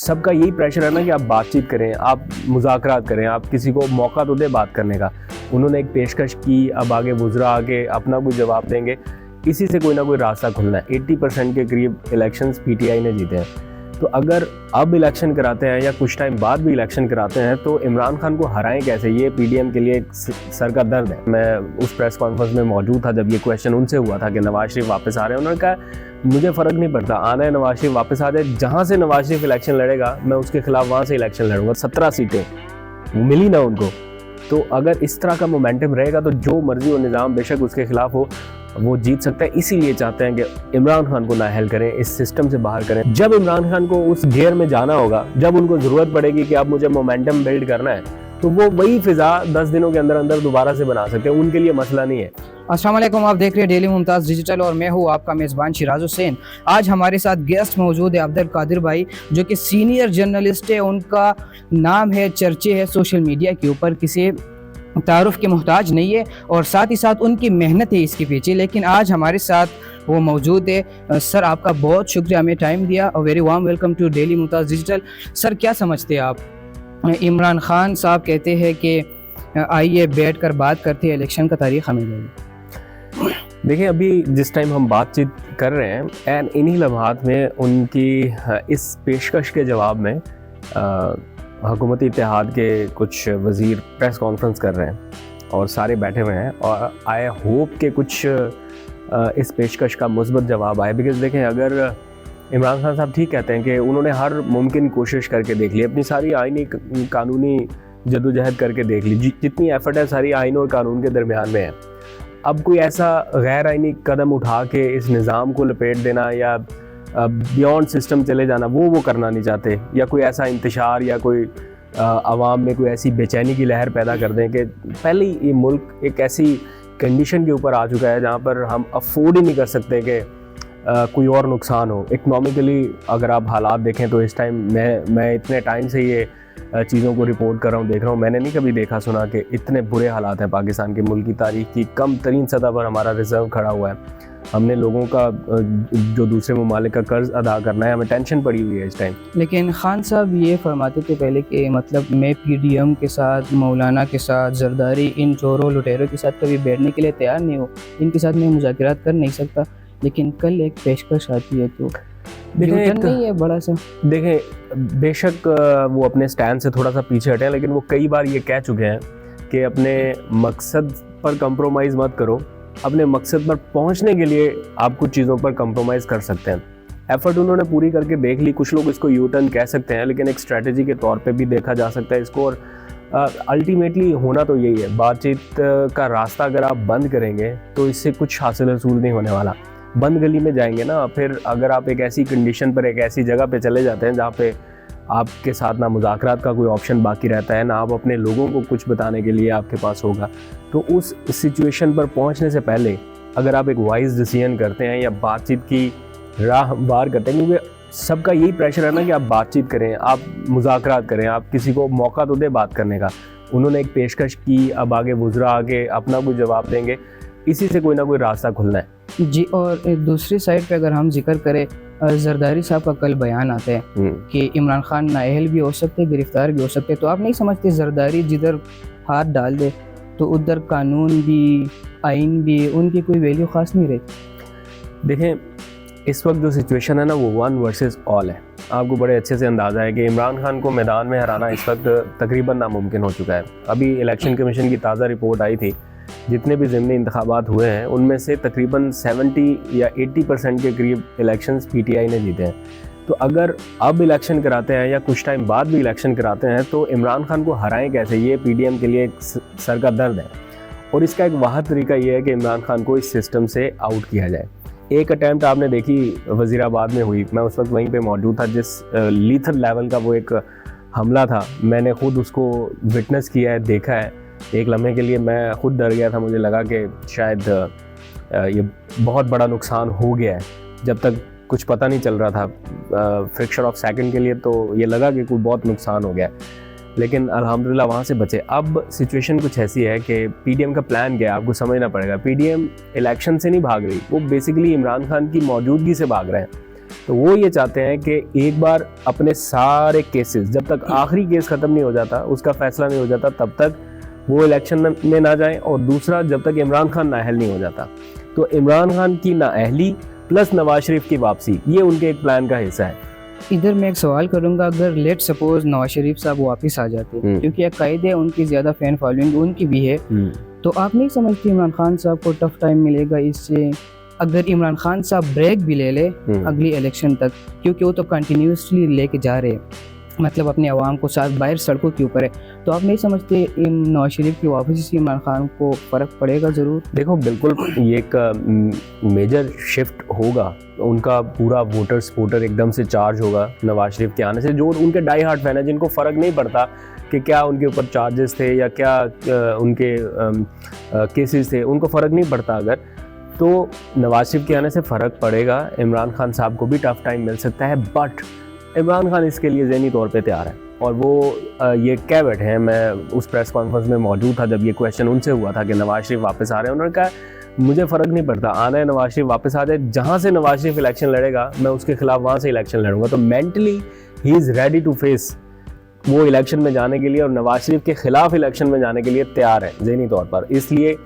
सबका यही प्रेशर है ना कि आप बातचीत करें, आप मुज़ाकरात करें, आप किसी को मौका तो दे बात करने का। उन्होंने एक पेशकश की, अब आगे बुज़रा आके अपना कोई जवाब देंगे, इसी से कोई ना कोई रास्ता खुलना है। 80% के करीब इलेक्शंस पीटीआई ने जीते हैं। तो अगर अब इलेक्शन कराते हैं या कुछ टाइम बाद भी इलेक्शन कराते हैं तो इमरान खान को हराएं कैसे, ये पीडीएम के लिए एक सर का दर्द है। मैं उस प्रेस कॉन्फ्रेंस में मौजूद था जब ये क्वेश्चन उनसे हुआ था कि नवाज शरीफ वापस आ रहे हैं। उन्होंने कहा मुझे फ़र्क नहीं पड़ता, आना है नवाज शरीफ वापस आ जाए, जहाँ से नवाज शरीफ इलेक्शन लड़ेगा मैं उसके खिलाफ वहाँ से इलेक्शन लड़ूंगा। 17 सीटें मिली ना उनको। तो अगर इस तरह का मोमेंटम रहेगा तो जो मर्जी हो निज़ाम बेशक उसके खिलाफ हो, वो जीत सकता है। इसीलिए चाहते हैं कि इमरान खान को नाअहल करें, इस सिस्टम से बाहर करें। जब इमरान खान को उस घेर में जाना होगा, जब उनको ज़रूरत पड़ेगी कि अब मुझे मोमेंटम बिल्ड करना है, तो वो वही फिजा 10 दिनों के अंदर अंदर दोबारा से बना सकते हैं। उनके लिए मसला नहीं है। अस्सलाम वालेकुम, आप देख रहे हैं डेली मुमताज़ डिजिटल और मैं हूँ आपका मेज़बान शिराज हुसैन। आज हमारे साथ गेस्ट मौजूद है अब्दुल कादिर भाई, जो कि सीनियर जर्नलिस्ट है। उनका नाम है, चर्चे है सोशल मीडिया के ऊपर, किसी तारुफ के मोहताज नहीं है, और साथ ही साथ उनकी मेहनत है इसके पीछे। लेकिन आज हमारे साथ वो मौजूद है। सर, आपका बहुत शुक्रिया हमें टाइम दिया और very warm welcome to Daily Mumtaz Digital. Sir, क्या समझते हैं आप? इमरान खान साहब कहते हैं कि आइए बैठ कर बात करते हैं, इलेक्शन का तारीख हमें देंगे। देखिए, अभी जिस टाइम हम बातचीत कर रहे हैं एंड इन्हीं लम्हात में उनकी इस पेशकश के जवाब में हुकूमती इत्तेहाद के कुछ वज़ीर प्रेस कॉन्फ्रेंस कर रहे हैं और सारे बैठे हुए हैं, और आई होप के कुछ इस पेशकश का मुस्बत जवाब आए। बिकॉज़ देखें, अगर इमरान खान साहब ठीक कहते हैं कि उन्होंने हर मुमकिन कोशिश करके देख ली, अपनी सारी आइनी कानूनी जदोजहद करके देख ली, जितनी एफर्ट है सारी आइन और कानून के दरमियान में है। अब कोई ऐसा गैर आइनी कदम उठा के इस निज़ाम को लपेट देना या बियॉन्ड सिस्टम चले जाना, वो करना नहीं चाहते, या कोई ऐसा इंतशार या कोई आवाम में कोई ऐसी बेचैनी की लहर पैदा कर दें कि पहले ही ये मुल्क एक ऐसी कंडीशन के ऊपर आ चुका है जहाँ पर हम अफोर्ड ही नहीं कर सकते कि कोई और नुकसान हो। इकनॉमिकली अगर आप हालात देखें तो इस टाइम मैं इतने टाइम से ये चीज़ों को रिपोर्ट कर रहा हूँ, देख रहा हूँ, मैंने नहीं कभी देखा सुना कि इतने बुरे हालात हैं पाकिस्तान के। मुल्क की तारीख की कम तरीन सतह पर हमारा रिज़र्व खड़ा हुआ है। हमने लोगों का जो दूसरे ममालिक का कर्ज अदा करना है, हमें टेंशन पड़ी हुई है इस टाइम। लेकिन खान साहब ये फरमाते थे पहले कि मतलब मैं पीडीएम के साथ, मौलाना के साथ, जरदारी, इन चोरों लुटेरों के साथ कभी बैठने के लिए तैयार नहीं हो, इनके साथ मैं मुज़ाकरात कर नहीं सकता। लेकिन कल एक पेशकश आती है तो नहीं है बड़ा सा। देखें, बेशक वो अपने स्टैंड से थोड़ा सा पीछे हटे हैं, लेकिन वो कई बार ये कह चुके हैं कि अपने मकसद पर कंप्रोमाइज़ मत करो, अपने मकसद पर पहुंचने के लिए आप कुछ चीज़ों पर कंप्रोमाइज़ कर सकते हैं। एफर्ट उन्होंने पूरी करके देख ली। कुछ लोग इसको यू टर्न कह सकते हैं, लेकिन एक स्ट्रेटजी के तौर पे भी देखा जा सकता है इसको। और अल्टीमेटली होना तो यही है, बातचीत का रास्ता अगर आप बंद करेंगे तो इससे कुछ हासिल रसूल नहीं होने वाला। बंद गली में जाएंगे ना, फिर अगर आप एक ऐसी कंडीशन पर, एक ऐसी जगह पे चले जाते हैं जहाँ पे आपके साथ ना मुज़ाकरात का कोई ऑप्शन बाकी रहता है, ना आप अपने लोगों को कुछ बताने के लिए आपके पास होगा, तो उस सिचुएशन पर पहुंचने से पहले अगर आप एक वाइज डिसीजन करते हैं या बातचीत की राह हमवार करते हैं, क्योंकि सबका यही प्रेशर है ना कि आप बातचीत करें, आप मुज़ाकरात करें, आप किसी को मौका तो दे बात करने का। उन्होंने एक पेशकश की, अब आगे बुज़रा आके अपना कोई जवाब देंगे, इसी से कोई ना कोई रास्ता खुलना है जी। और दूसरी साइड पे अगर हम जिक्र करें, जरदारी साहब का कल बयान आता है कि इमरान खान नाअहल भी हो सकते, गिरफ्तार भी हो सकते। तो आप नहीं समझते जरदारी जिधर हाथ डाल दे तो उधर कानून भी, आइन भी, उनकी कोई वैल्यू ख़ास नहीं रहती? देखें, इस वक्त जो सिचुएशन है ना वो 1 वर्सेस ऑल है। आपको बड़े अच्छे से अंदाज़ा है कि इमरान खान को मैदान में हराना इस वक्त तकरीबन नामुमकिन हो चुका है। अभी इलेक्शन कमीशन की ताज़ा रिपोर्ट आई थी, जितने भी ज़िमनी इंतखाबात हुए हैं उनमें से तकरीबन 70 या 80% के करीब इलेक्शंस पीटीआई ने जीते हैं। तो अगर अब इलेक्शन कराते हैं या कुछ टाइम बाद भी इलेक्शन कराते हैं तो इमरान खान को हराएं कैसे, ये पीडीएम के लिए एक सर का दर्द है। और इसका एक वाहिद तरीका ये है कि इमरान खान को इस सिस्टम से आउट किया जाए। एक अटैम्प्ट आपने देखी वज़ीराबाद में हुई, मैं उस वक्त वहीं पे मौजूद था, जिस लीथल लेवल का वो एक हमला था, मैंने ख़ुद उसको विटनेस किया है, देखा है। एक लम्हे के लिए मैं ख़ुद डर गया था, मुझे लगा कि शायद ये बहुत बड़ा नुकसान हो गया है। जब तक कुछ पता नहीं चल रहा था, फ्रैक्शन ऑफ सेकंड के लिए तो ये लगा कि कोई बहुत नुकसान हो गया, लेकिन अल्हम्दुलिल्लाह वहाँ से बचे। अब सिचुएशन कुछ ऐसी है कि पीडीएम का प्लान क्या है आपको समझना पड़ेगा। पीडीएम इलेक्शन से नहीं भाग रही, वो बेसिकली इमरान खान की मौजूदगी से भाग रहे हैं। तो वो ये चाहते हैं कि एक बार अपने सारे केसेस, जब तक आखिरी केस ख़त्म नहीं हो जाता, उसका फैसला नहीं हो जाता, तब तक वो इलेक्शन में ना जाएं, और दूसरा जब तक इमरान खान नाअहल नहीं हो जाता। तो इमरान खान की नाअहली प्लस नवाज शरीफ की वापसी, ये उनके एक प्लान का हिस्सा है। इधर मैं एक सवाल करूंगा, अगर लेट सपोज नवाज शरीफ साहब वापस आ जाते, क्योंकि अकायद है उनकी ज़्यादा फ़ैन फॉलोइंग उनकी भी है, तो आप नहीं समझते इमरान खान साहब को टफ टाइम मिलेगा इससे? अगर इमरान खान साहब ब्रेक भी ले ले अगली इलेक्शन तक, क्योंकि वो तो कंटिन्यूसली लेके जा रहे हैं, मतलब अपने आवाम को साथ बाहर सड़कों के ऊपर है, तो आप नहीं समझते नवाज शरीफ की वापसी से इमरान खान को फ़र्क पड़ेगा ज़रूर? देखो, बिल्कुल ये एक मेजर शिफ्ट होगा, उनका पूरा वोटर सपोर्टर एकदम से चार्ज होगा नवाज शरीफ के आने से। जो उनके डाई हार्ट फैन है, जिनको फ़र्क नहीं पड़ता कि क्या उनके ऊपर चार्जेस थे या क्या उनके केसेस थे, उनको फ़र्क नहीं पड़ता अगर, तो नवाज शरीफ के आने से फ़र्क पड़ेगा। इमरान खान साहब को भी टफ टाइम मिल सकता है, बट इमरान खान इसके लिए ज़हनी तौर पे तैयार है, और वो ये कह बैठे हैं। मैं उस प्रेस कॉन्फ्रेंस में मौजूद था जब ये क्वेश्चन उनसे हुआ था कि नवाज शरीफ वापस आ रहे हैं। उन्होंने कहा मुझे फ़र्क नहीं पड़ता, आना है नवाज शरीफ वापस आ जाए, जहाँ से नवाज शरीफ इलेक्शन लड़ेगा मैं उसके खिलाफ वहाँ से इलेक्शन लड़ूंगा। तो मेंटली ही इज़ रेडी टू फेस वो इलेक्शन में जाने के लिए, और नवाज शरीफ के खिलाफ इलेक्शन में जाने के लिए तैयार है ज़हनी तौर पर। इसलिए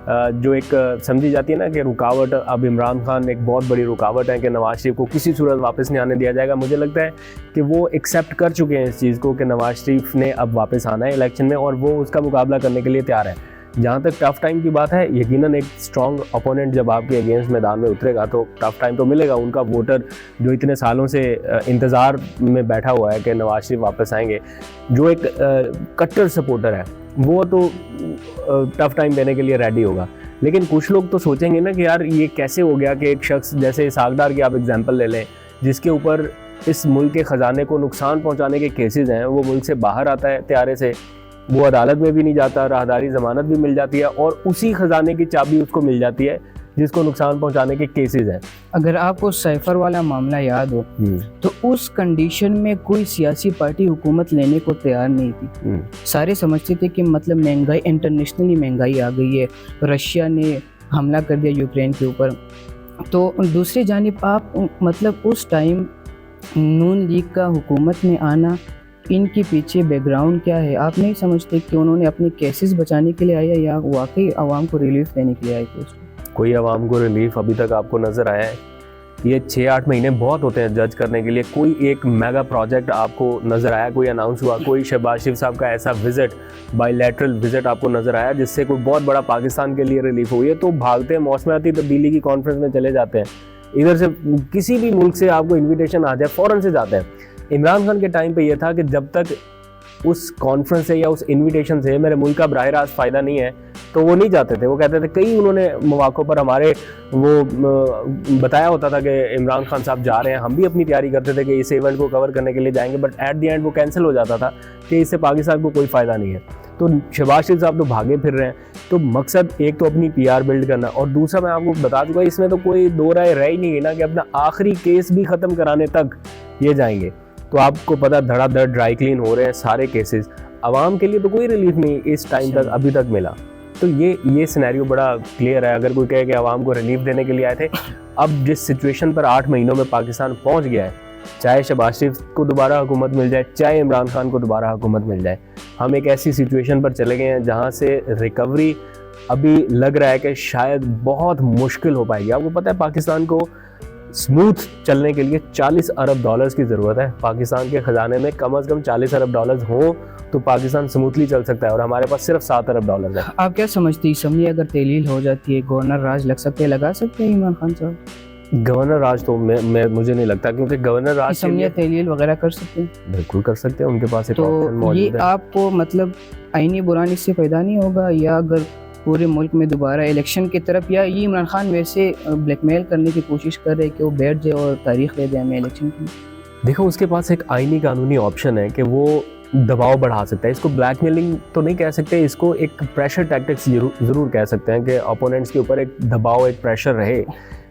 जो एक समझी जाती है ना कि रुकावट, अब इमरान खान एक बहुत बड़ी रुकावट है कि नवाज शरीफ को किसी सूरत वापस नहीं आने दिया जाएगा। मुझे लगता है कि वो एक्सेप्ट कर चुके हैं इस चीज़ को कि नवाज शरीफ ने अब वापस आना है इलेक्शन में, और वो उसका मुकाबला करने के लिए तैयार है। जहाँ तक टफ टाइम की बात है, यकीनन एक स्ट्रॉन्ग अपोनेंट जब आपके अगेंस्ट मैदान में उतरेगा तो टफ टाइम तो मिलेगा। उनका वोटर जो इतने सालों से इंतज़ार में बैठा हुआ है कि नवाज शरीफ वापस आएंगे, जो एक कट्टर सपोर्टर है, वो तो टफ टाइम देने के लिए रेडी होगा। लेकिन कुछ लोग तो सोचेंगे ना कि यार ये कैसे हो गया कि एक शख्स जैसे सागदार की आप एग्जांपल ले लें, जिसके ऊपर इस मुल्क के ख़जाने को नुकसान पहुंचाने के केसेस हैं, वो मुल्क से बाहर आता है त्यारे से, वो अदालत में भी नहीं जाता, राहदारी ज़मानत भी मिल जाती है, और उसी ख़जाने की चाबी उसको मिल जाती है जिसको नुकसान पहुंचाने के केसेस हैं। अगर आपको सैफर वाला मामला याद हो, तो उस कंडीशन में कोई सियासी पार्टी हुकूमत लेने को तैयार नहीं थी। सारे समझते थे कि मतलब महंगाई, इंटरनेशनली महंगाई आ गई है, रशिया ने हमला कर दिया यूक्रेन के ऊपर। तो दूसरी जानिब आप मतलब उस टाइम नून लीग का हुकूमत में आना, इनके पीछे बैकग्राउंड क्या है? आप नहीं समझते कि उन्होंने अपने केसेस बचाने के लिए आया या वाकई आवाम को रिलीफ देने के लिए आए थे? कोई आवाम को रिलीफ अभी तक आपको नज़र आया है? ये 6-8 महीने बहुत होते हैं जज करने के लिए। कोई एक मेगा प्रोजेक्ट आपको नज़र आया, कोई अनाउंस हुआ, कोई शहबाज शरीफ साहब का ऐसा विज़िट, बायलैटरल विज़िट आपको नज़र आया जिससे कोई बहुत बड़ा पाकिस्तान के लिए रिलीफ हुई है? तो भागते हैं मौसमियाती तब्दीली की कॉन्फ्रेंस में चले जाते हैं, इधर से किसी भी मुल्क से आपको इन्विटेशन आ जाए फ़ौरन से जाते हैं। इमरान खान के टाइम पर यह था कि जब तक उस कॉन्फ्रेंस से या उस इन्विटेशन से मेरे मुल्क का बराह रास्त फ़ायदा नहीं है तो वो नहीं जाते थे। वो कहते थे, कई उन्होंने मौक़ों पर हमारे वो बताया होता था कि इमरान खान साहब जा रहे हैं, हम भी अपनी तैयारी करते थे कि इस इवेंट को कवर करने के लिए जाएंगे, बट एट द एंड वो कैंसिल हो जाता था कि इससे पाकिस्तान को कोई फ़ायदा नहीं है। तो शहबाज शरीफ साहब तो भागे फिर रहे हैं। तो मकसद एक तो अपनी PR बिल्ड करना, और दूसरा मैं आपको बता दूँगा, इसमें तो कोई दो राय रह ही नहीं है ना कि अपना आखिरी केस भी ख़त्म कराने तक ये जाएंगे। तो आपको पता धड़ाधड़ ड्राई क्लीन हो रहे हैं सारे केसेस। आवाम के लिए तो कोई रिलीफ नहीं इस टाइम तक अभी तक मिला। तो ये सिनेरियो बड़ा क्लियर है। अगर कोई कहे कि आवाम को रिलीफ देने के लिए आए थे, अब जिस सिचुएशन पर 8 महीनों में पाकिस्तान पहुंच गया है, चाहे शहबाज शरीफ को दोबारा हुकूमत मिल जाए, चाहे इमरान खान को दोबारा हुकूमत मिल जाए, हम एक ऐसी सिचुएशन पर चले गए हैं जहाँ से रिकवरी अभी लग रहा है कि शायद बहुत मुश्किल हो पाएगी। आपको पता है पाकिस्तान को स्मूथ चलने के लिए $40 अरब की ज़रूरत है। पाकिस्तान के ख़जाने में कम से कम $40 अरब हो तो पाकिस्तान स्मूथली चल सकता है, और हमारे पास सिर्फ $7 अरब है। आप क्या समझती हैं, असम्बली अगर तहलील हो जाती है, गवर्नर राज लग सकते हैं, लगा सकते हैं इमरान खान साहब? गवर्नर राज तो मुझे नहीं लगता, क्योंकि गवर्नर राज असम्बली तहलील वगैरह कर सकते हैं। बिल्कुल कर सकते हैं, उनके पास एक ऑप्शन मौजूद है। ये आपको मतलब आईनी बुरान इससे पैदा नहीं होगा, या अगर पूरे मुल्क में दोबारा इलेक्शन की तरफ, या ये इमरान खान वैसे ब्लैकमेल करने की कोशिश कर रहे हैं कि वो बैठ जाए और तारीख दे दे हमें इलेक्शन की? देखो, उसके पास एक आईनी कानूनी ऑप्शन है कि वो दबाव बढ़ा सकता है। इसको ब्लैकमेलिंग तो नहीं कह सकते, इसको एक प्रेशर टैक्टिक्स ज़रूर कह सकते हैं कि अपोनेंट्स के ऊपर एक दबाव, एक प्रेशर रहे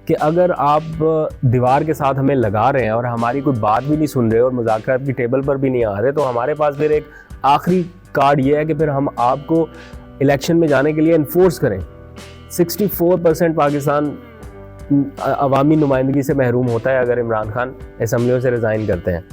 कि अगर आप दीवार के साथ हमें लगा रहे हैं और हमारी कोई बात भी नहीं सुन रहे और मुज़ाकरात की टेबल पर भी नहीं आ रहे, तो हमारे पास फिर एक आखिरी कार्ड ये है कि फिर हम आपको इलेक्शन में जाने के लिए इन्फोर्स करें। 64% पाकिस्तान अवामी नुमाइंदगी से महरूम होता है अगर इमरान खान असम्बलियों से रिज़ाइन करते हैं,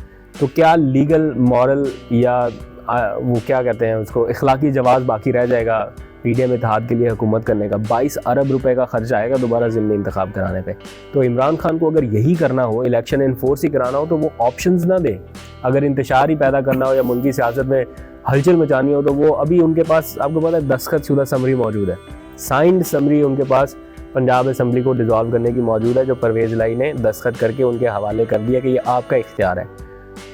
तो क्या लीगल, मॉरल या वो क्या कहते हैं उसको, इखलाकी जवाब बाकी रह जाएगा पीडीएम इत्तेहाद के लिए हुकूमत करने का? 22 अरब रुपए का खर्च आएगा दोबारा ज़िमनी इंतखाब कराने पे। तो इमरान खान को अगर यही करना हो, इलेक्शन इन्फोर्स ही कराना हो, तो वो ऑप्शंस ना दे। अगर इंतशार ही पैदा करना हो या मुल्की सियासत में हलचल मचानी हो, तो वो अभी उनके पास, आपको पता है, दस्तखत शुदा समरी मौजूद है, साइंड समरी उनके पास पंजाब असम्बली को डिज़ोल्व करने की मौजूद है, जो परवेज़ लाई ने दस्तखत करके उनके हवाले कर दिया कि ये आपका इख्तियार है।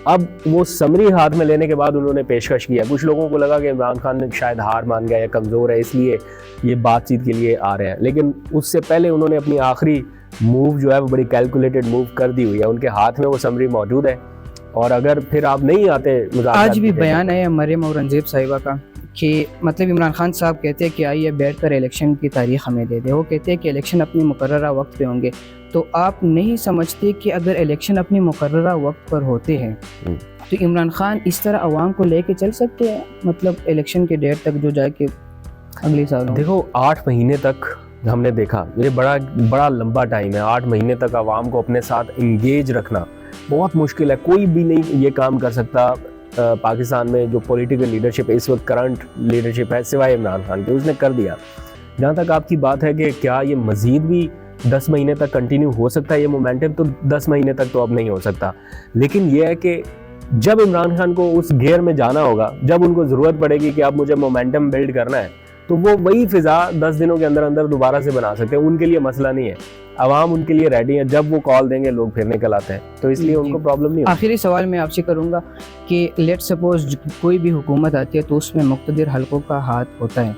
अब वो समरी हाथ में लेने के बाद उन्होंने पेशकश किया। कुछ लोगों को लगा कि इमरान खान शायद हार मान गया या कमज़ोर है, इसलिए ये बातचीत के लिए आ रहे हैं, लेकिन उससे पहले उन्होंने अपनी आखिरी मूव जो है वो बड़ी कैलकुलेटेड मूव कर दी हुई है। उनके हाथ में वो समरी मौजूद है, और अगर फिर आप नहीं आते, आज भी बयान है मरियम औरंगज़ेब साहिबा का कि मतलब इमरान खान साहब कहते हैं कि आइए बैठ कर इलेक्शन की तारीख हमें दे दे। वो कहते हैं कि इलेक्शन अपनी मुकर्ररा वक्त पे होंगे। तो आप नहीं समझते कि अगर इलेक्शन अपनी मुकर्ररा वक्त पर होते हैं तो इमरान खान इस तरह अवाम को लेके चल सकते हैं, मतलब इलेक्शन के डेट तक जो जाए कि अगले साल? देखो, 8 महीने तक हमने देखा, ये बड़ा लंबा टाइम है। 8 महीने तक आवाम को अपने साथ इंगेज रखना बहुत मुश्किल है। कोई भी नहीं ये काम कर सकता पाकिस्तान में जो पॉलिटिकल लीडरशिप इस वक्त करंट लीडरशिप है, सिवाय इमरान खान के, उसने कर दिया। जहाँ तक आपकी बात है कि क्या ये मज़ीद भी 10 महीने तक कंटिन्यू हो सकता है ये मोमेंटम, तो 10 महीने तक तो अब नहीं हो सकता। लेकिन ये है कि जब इमरान खान को उस घेर में जाना होगा, जब उनको ज़रूरत पड़ेगी कि अब मुझे मोमेंटम बिल्ड करना है, तो वो वही फ़िज़ा 10 दिनों के अंदर अंदर दोबारा से बना सकते हैं। उनके लिए मसला नहीं है, आवाम उनके लिए रेडी है। जब वो कॉल देंगे लोग फिर निकल आते हैं, तो इसलिए उनको प्रॉब्लम नहीं। आखिरी सवाल मैं आपसे करूंगा कि लेट सपोज कोई भी हुकूमत आती है तो उसमें मुक़्तदिर हलकों का हाथ होता है,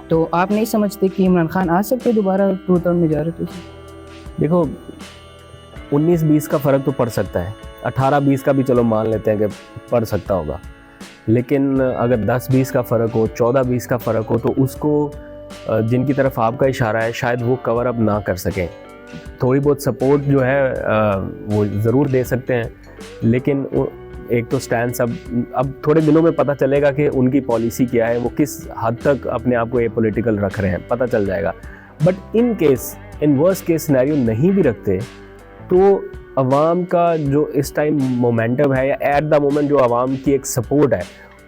तो आप नहीं समझते कि इमरान खान आ सकते दोबारा 2 टर्म में जा रहे थे? देखो, 19-20 का फ़र्क तो पड़ सकता है, 18-20 का भी चलो मान लेते हैं कि पड़ सकता होगा, लेकिन अगर 10-20 का फ़र्क हो, 14-20 का फ़र्क हो, तो उसको जिनकी तरफ आपका इशारा है शायद वो कवर अप ना कर सकें। थोड़ी बहुत सपोर्ट जो है वो ज़रूर दे सकते हैं, लेकिन एक तो स्टैंड अब थोड़े दिनों में पता चलेगा कि उनकी पॉलिसी क्या है, वो किस हद तक अपने आप को एपॉलिटिकल रख रहे हैं, पता चल जाएगा। But in worst case scenario नहीं भी रखते, तो अवाम का जो इस टाइम मोमेंटम है, या एट द मोमेंट जो अवाम की एक सपोर्ट है,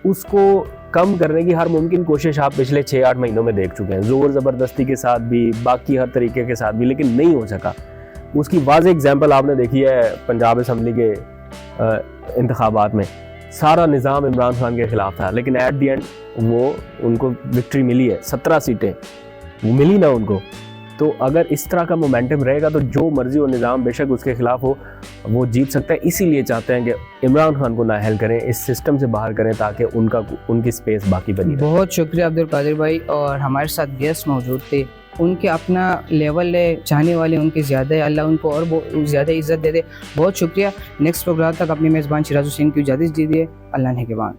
उसको कम करने की हर मुमकिन कोशिश आप पिछले 6-8 महीनों में देख चुके हैं, ज़ोर ज़बरदस्ती के साथ भी, बाकी हर तरीके के साथ भी, लेकिन नहीं हो सका। उसकी वाज़ेह एग्जाम्पल आपने देखी है पंजाब असम्बली के इंतखाबात में। सारा निज़ाम इमरान खान के ख़िलाफ़ था, लेकिन एट दी एंड वो उनको विक्ट्री मिली है, 17 सीटें वो मिली ना उनको। तो अगर इस तरह का मोमेंटम रहेगा तो जो मर्जी हो निज़ाम बेशक उसके ख़िलाफ़ हो, वो जीत सकता है। इसीलिए चाहते हैं कि इमरान खान को नाअहल करें, इस सिस्टम से बाहर करें, ताकि उनकी स्पेस बाकी बनी रहे। बहुत शुक्रिया अब्दुल कादिर भाई, और हमारे साथ गेस्ट मौजूद थे। उनके अपना लेवल है, चाहने वाले उनके ज़्यादा है, अल्लाह उनको और ज़्यादा इज़्ज़त दे दे। बहुत शुक्रिया। नेक्स्ट प्रोग्राम तक अपनी मेज़बान शिराज हुसैन की इजाज़त दीजिए। अल्लाह ने के बाद।